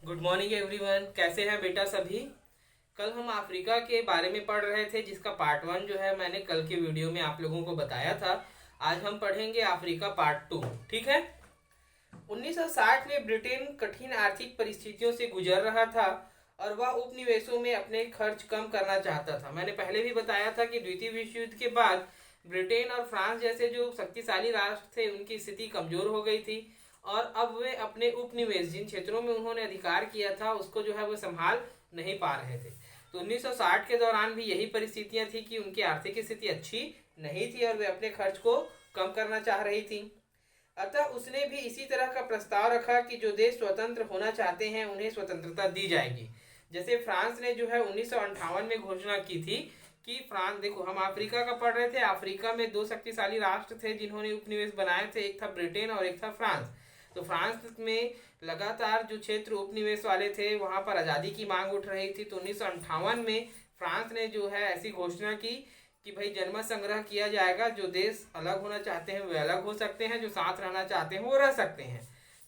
Good morning everyone. कैसे हैं बेटा सभी। कल हम अफ्रीका के बारे में पढ़ रहे थे, जिसका पार्ट वन जो है मैंने कल के वीडियो में आप लोगों को बताया था। आज हम पढ़ेंगे अफ्रीका पार्ट टू। ठीक है। 1960 में ब्रिटेन कठिन आर्थिक परिस्थितियों से गुजर रहा था और वह उपनिवेशों में अपने खर्च कम करना चाहता था। मैंने पहले भी बताया था कि द्वितीय विश्व युद्ध के बाद ब्रिटेन और फ्रांस जैसे जो शक्तिशाली राष्ट्र थे उनकी स्थिति कमजोर हो गई थी और अब वे अपने उपनिवेश जिन क्षेत्रों में उन्होंने अधिकार किया था उसको जो है वो संभाल नहीं पा रहे थे। तो 1960 के दौरान भी यही परिस्थितियां थी कि उनकी आर्थिक स्थिति अच्छी नहीं थी और वे अपने खर्च को कम करना चाह रही थी। अतः उसने भी इसी तरह का प्रस्ताव रखा कि जो देश स्वतंत्र होना चाहते हैं उन्हें स्वतंत्रता दी जाएगी। जैसे फ्रांस ने जो है 1958 में घोषणा की थी कि फ्रांस, देखो हम अफ्रीका का पढ़ रहे थे, अफ्रीका में दो शक्तिशाली राष्ट्र थे जिन्होंने उपनिवेश बनाए थे, एक था ब्रिटेन और एक था फ्रांस। तो फ्रांस में लगातार जो क्षेत्र उपनिवेश वाले थे वहां पर आज़ादी की मांग उठ रही थी। तो 1958 में फ्रांस ने जो है ऐसी घोषणा की कि भाई जनमत संग्रह किया जाएगा, जो देश अलग होना चाहते हैं वे अलग हो सकते हैं, जो साथ रहना चाहते हैं वो रह सकते हैं।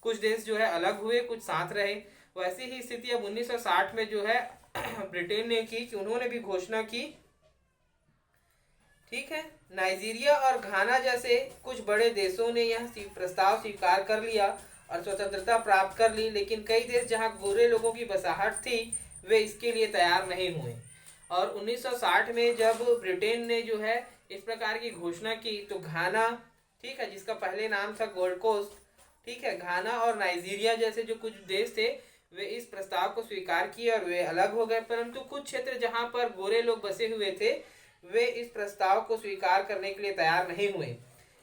कुछ देश जो है अलग हुए, कुछ साथ रहे। वैसी ही स्थिति अब 1960 में जो है ब्रिटेन ने की कि उन्होंने भी घोषणा की। ठीक है। नाइजीरिया और घाना जैसे कुछ बड़े देशों ने यह प्रस्ताव स्वीकार कर लिया और स्वतंत्रता प्राप्त कर ली, लेकिन कई देश जहां गोरे लोगों की बसाहट थी वे इसके लिए तैयार नहीं हुए। और 1960 में जब ब्रिटेन ने जो है इस प्रकार की घोषणा की तो घाना, ठीक है, जिसका पहले नाम था गोल्ड कोस्ट, ठीक है, घाना और नाइजीरिया जैसे जो कुछ देश थे वे इस प्रस्ताव को स्वीकार किए और वे अलग हो गए। परंतु कुछ क्षेत्र जहां पर गोरे लोग बसे हुए थे वे इस प्रस्ताव को स्वीकार करने के लिए तैयार नहीं हुए,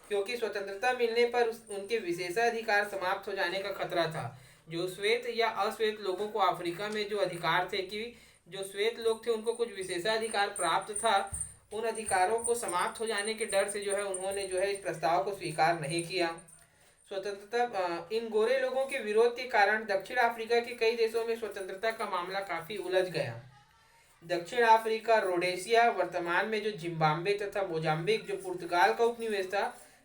क्योंकि स्वतंत्रता मिलने पर उनके विशेषाधिकार समाप्त हो जाने का खतरा था। जो श्वेत या अश्वेत लोगों को अफ्रीका में जो अधिकार थे कि जो श्वेत लोग थे उनको कुछ विशेषाधिकार प्राप्त था, उन अधिकारों को समाप्त हो जाने के डर से जो है उन्होंने जो है इस प्रस्ताव को स्वीकार नहीं किया। स्वतंत्रता इन गोरे लोगों के विरोध के कारण दक्षिण अफ्रीका के कई देशों में स्वतंत्रता का मामला काफी उलझ गया। दक्षिण अफ्रीका, रोडेशिया, वर्तमान में जो जिम्बाब्वे तथा मोजाम्बिक जो पुर्तगाल का उपनिवेश था,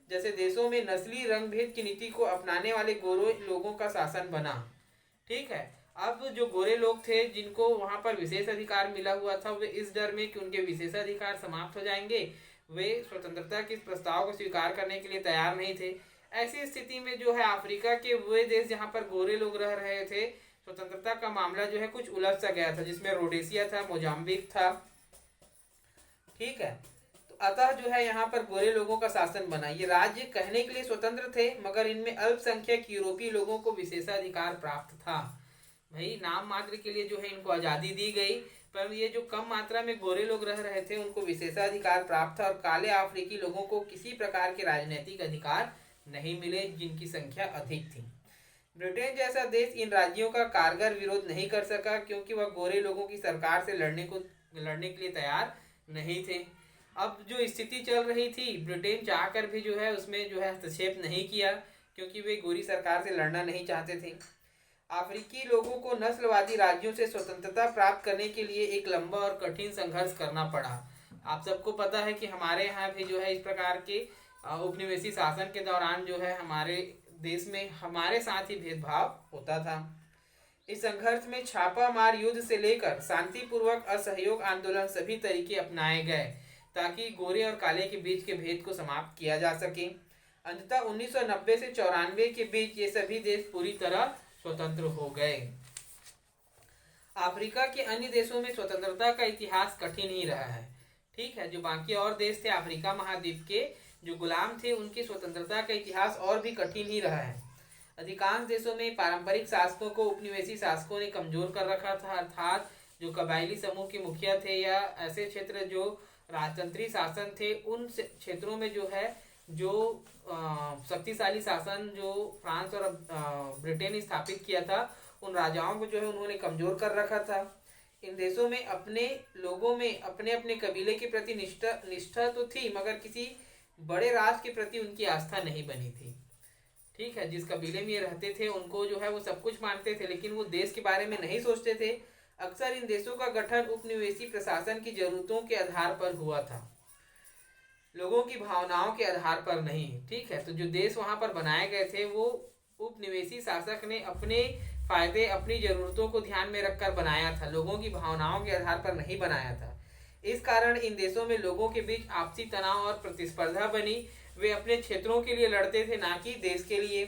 जैसे देशों में नस्ली रंगभेद की नीति को अपनाने वाले गोरे लोगों का शासन बना। ठीक है। अब जो गोरे लोग थे जिनको वहां पर विशेष अधिकार मिला हुआ था, वे इस डर में कि उनके विशेषाधिकार समाप्त हो जाएंगे, वे स्वतंत्रता के प्रस्ताव को स्वीकार करने के लिए तैयार नहीं थे। ऐसी स्थिति में जो है अफ्रीका के वे देश जहां पर गोरे लोग रह रहे थे, स्वतंत्रता का मामला जो है कुछ उलझ सा गया था, जिसमें रोडेशिया था, मोजाम्बिक था। ठीक है। तो अतः जो है यहाँ पर गोरे लोगों का शासन बना। ये राज्य कहने के लिए स्वतंत्र थे, मगर इनमें अल्पसंख्यक यूरोपीय लोगों को विशेषाधिकार प्राप्त था। भाई नाम मात्र के लिए जो है इनको आज़ादी दी गई, पर ये जो कम मात्रा में गोरे लोग रह रहे थे उनको विशेषाधिकार प्राप्त था और काले अफ्रीकी लोगों को किसी प्रकार के राजनीतिक अधिकार नहीं मिले जिनकी संख्या अधिक थी। ब्रिटेन जैसा देश इन राज्यों का कारगर विरोध नहीं कर सका, क्योंकि वह गोरे लोगों की सरकार से लड़ने के लिए तैयार नहीं थे। अब जो स्थिति चल रही थी, ब्रिटेन चाहकर भी जो है उसमें जो है हस्तक्षेप नहीं किया, क्योंकि वे गोरी सरकार से लड़ना नहीं चाहते थे। अफ्रीकी लोगों को नस्लवादी राज्यों से स्वतंत्रता प्राप्त करने के लिए एक लंबा और कठिन संघर्ष करना पड़ा। आप सबको पता है कि हमारे यहाँ भी जो है इस प्रकार के उपनिवेशी शासन के दौरान जो है हमारे देश में हमारे साथ ही भेदभाव होता था। इस संघर्ष में छापा मार युद्ध से लेकर शांतिपूर्वक असहयोग आंदोलन सभी तरीके अपनाए गए ताकि गोरे और काले के बीच के भेद को समाप्त किया जा सके। अंततः 1990 से 94 के बीच ये सभी देश पूरी तरह स्वतंत्र हो गए। अफ्रीका के अन्य देशों में स्वतंत्रता का इतिहास कठिन ही रहा है। ठीक है। जो बाकी और देश थे अफ्रीका महाद्वीप के जो गुलाम थे उनकी स्वतंत्रता का इतिहास और भी कठिन ही रहा है। अधिकांश देशों में पारंपरिक शासकों को उपनिवेशी शासकों ने कमजोर कर रखा था, अर्थात जो कबायली समूह के मुखिया थे या ऐसे क्षेत्र जो राजतंत्री शासन थे, उन क्षेत्रों में जो है जो शक्तिशाली शासन जो फ्रांस और ब्रिटेन ने स्थापित किया था, उन राजाओं को जो है उन्होंने कमजोर कर रखा था। इन देशों में अपने लोगों में अपने अपने कबीले के प्रति निष्ठा तो थी, मगर किसी बड़े राष्ट्र के प्रति उनकी आस्था नहीं बनी थी। ठीक है। जिस कबीले में ये रहते थे उनको जो है वो सब कुछ मानते थे, लेकिन वो देश के बारे में नहीं सोचते थे। अक्सर इन देशों का गठन उपनिवेशी प्रशासन की जरूरतों के आधार पर हुआ था, लोगों की भावनाओं के आधार पर नहीं। ठीक है। तो जो देश वहां पर बनाए गए थे वो उपनिवेशी शासक ने अपने फायदे अपनी जरूरतों को ध्यान में रखकर बनाया था, लोगों की भावनाओं के आधार पर नहीं बनाया था। इस कारण इन देशों में लोगों के बीच आपसी तनाव और प्रतिस्पर्धा बनी। वे अपने क्षेत्रों के लिए लड़ते थे, ना कि देश के लिए।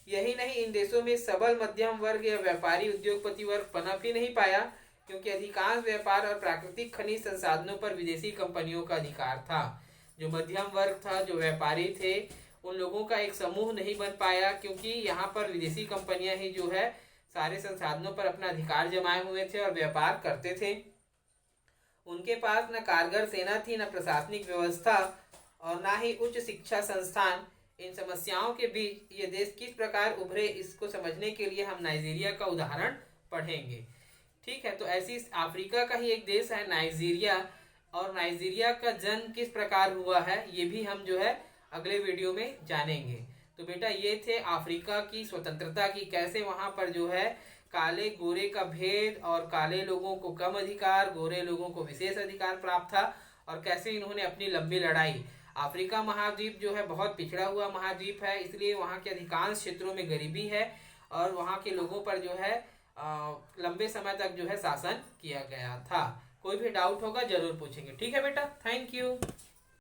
यही नहीं, इन देशों में सबल मध्यम वर्ग या व्यापारी उद्योगपति वर्ग पनप ही नहीं पाया, क्योंकि अधिकांश व्यापार और प्राकृतिक खनिज संसाधनों पर विदेशी कंपनियों का अधिकार था। जो मध्यम वर्ग था, जो व्यापारी थे, उन लोगों का एक समूह नहीं बन पाया, क्योंकि यहाँ पर विदेशी कंपनियां ही जो है सारे संसाधनों पर अपना अधिकार जमाए हुए थे और व्यापार करते थे। उनके पास न कारगर सेना थी, न प्रशासनिक व्यवस्था और ना ही उच्च शिक्षा संस्थान। इन समस्याओं के बीच ये देश किस प्रकार उभरे, इसको समझने के लिए हम नाइजीरिया का उदाहरण पढ़ेंगे। ठीक है, तो ऐसी अफ्रीका का ही एक देश है नाइजीरिया, और नाइजीरिया का जन्म किस प्रकार हुआ है ये भी हम जो है अगले वीडियो में जानेंगे। तो बेटा, ये थे अफ्रीका की स्वतंत्रता की, कैसे वहां पर जो है काले गोरे का भेद और काले लोगों को कम अधिकार, गोरे लोगों को विशेष अधिकार प्राप्त था, और कैसे इन्होंने अपनी लंबी लड़ाई। अफ्रीका महाद्वीप जो है बहुत पिछड़ा हुआ महाद्वीप है, इसलिए वहाँ के अधिकांश क्षेत्रों में गरीबी है और वहाँ के लोगों पर जो है लंबे समय तक जो है शासन किया गया था। कोई भी डाउट होगा जरूर पूछेंगे। ठीक है बेटा, थैंक यू।